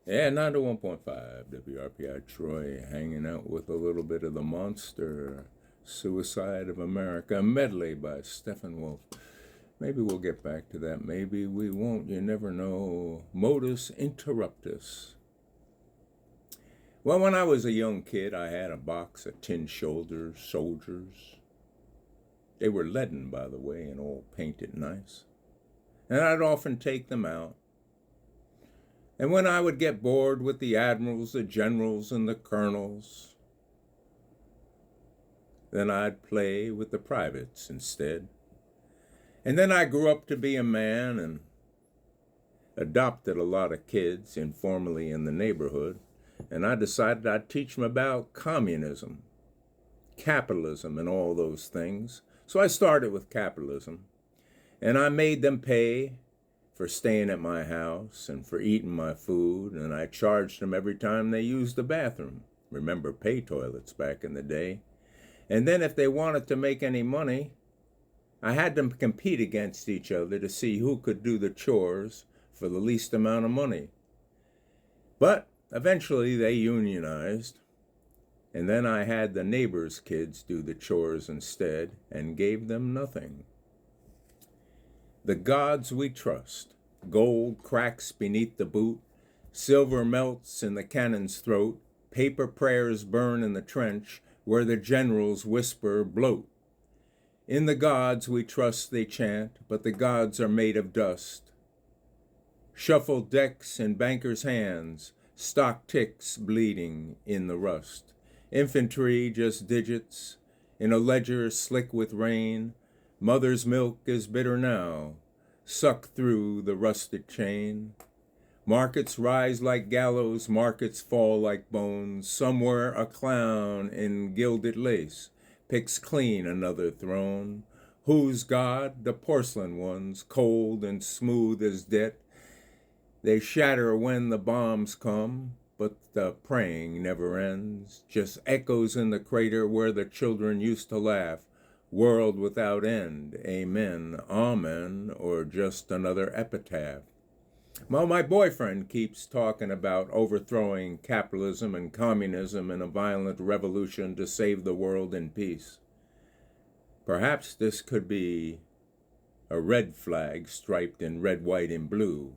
Yeah, 91.5 WRPI Troy, hanging out with a little bit of the monster. Suicide of America, a medley by Stephen Wolf. Maybe we'll get back to that. Maybe we won't. You never know. Modus interruptus. Well, when I was a young kid, I had a box of tin shoulder soldiers. They were leaden, by the way, and all painted nice. And I'd often take them out. And when I would get bored with the admirals, the generals, and the colonels, then I'd play with the privates instead. And then I grew up to be a man and adopted a lot of kids informally in the neighborhood. And I decided I'd teach them about communism, capitalism, and all those things. So I started with capitalism. And I made them pay for staying at my house and for eating my food. And I charged them every time they used the bathroom. Remember pay toilets back in the day. And then if they wanted to make any money, I had them compete against each other to see who could do the chores for the least amount of money. But eventually they unionized, and then I had the neighbors' kids do the chores instead and gave them nothing. The gods we trust. Gold cracks beneath the boot, silver melts in the cannon's throat, paper prayers burn in the trench where the generals whisper bloat. In the gods we trust, they chant, but the gods are made of dust. Shuffled decks in bankers' hands, stock ticks bleeding in the rust. Infantry just digits, in a ledger slick with rain. Mother's milk is bitter now, suck through the rusted chain. Markets rise like gallows, markets fall like bones. Somewhere a clown in gilded lace picks clean another throne. Whose God? The porcelain ones, cold and smooth as debt. They shatter when the bombs come, but the praying never ends. Just echoes in the crater where the children used to laugh. World without end, amen, amen, or just another epitaph. Well, my boyfriend keeps talking about overthrowing capitalism and communism in a violent revolution to save the world in peace. Perhaps this could be a red flag striped in red, white, and blue.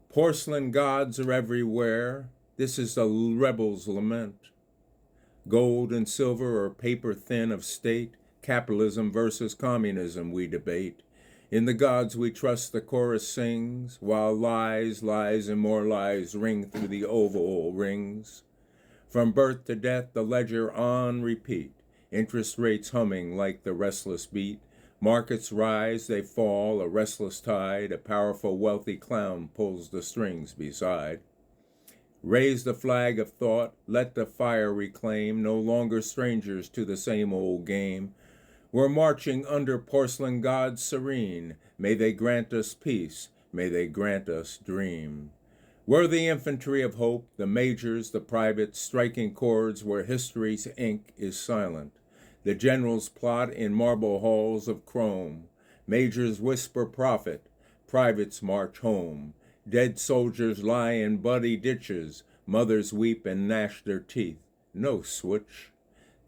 Porcelain gods are everywhere. This is the rebel's lament. Gold and silver or paper thin of state, capitalism versus communism we debate. In the gods we trust, the chorus sings, while lies, lies, and more lies ring through the oval rings. From birth to death, the ledger on repeat, interest rates humming like the restless beat. Markets rise, they fall, a restless tide, a powerful, wealthy clown pulls the strings beside. Raise the flag of thought, let the fire reclaim, no longer strangers to the same old game. We're marching under porcelain gods serene. May they grant us peace. May they grant us dream. We're the infantry of hope, the majors, the privates, striking chords where history's ink is silent. The generals plot in marble halls of chrome. Majors whisper prophet, privates march home. Dead soldiers lie in bloody ditches. Mothers weep and gnash their teeth. No switch.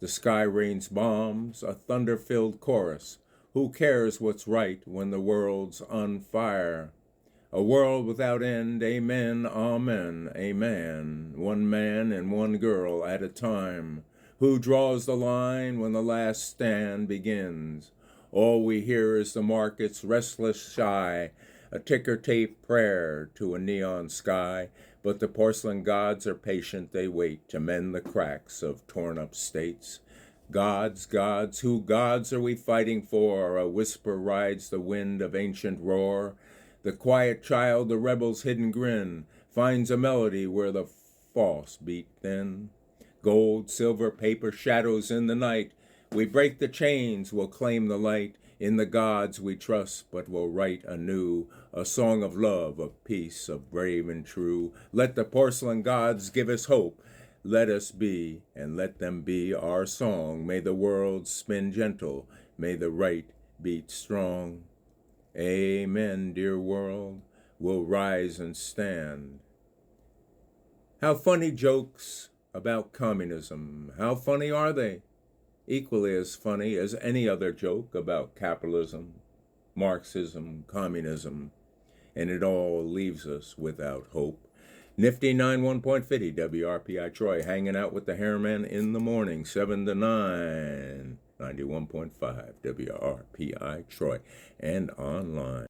The sky rains bombs, a thunder-filled chorus. Who cares what's right when the world's on fire? A world without end, amen, amen, amen. One man and one girl at a time. Who draws the line when the last stand begins? All we hear is the market's restless sigh, a ticker-tape prayer to a neon sky. But the porcelain gods are patient, they wait to mend the cracks of torn-up states. Gods, gods, who gods are we fighting for? A whisper rides the wind of ancient roar. The quiet child, the rebel's hidden grin, finds a melody where the false beat thin. Gold, silver, paper, shadows in the night. We break the chains, we'll claim the light. In the gods we trust, but we'll write anew a song of love, of peace, of brave and true. Let the porcelain gods give us hope. Let us be, and let them be our song. May the world spin gentle, may the right beat strong. Amen, dear world, we'll rise and stand. How funny jokes about communism. How funny are they? Equally as funny as any other joke about capitalism, Marxism, communism, and it all leaves us without hope. Nifty 91.50 WRPI Troy, hanging out with the Hairman in the morning, 7 to 9. 91.5 WRPI Troy, and online.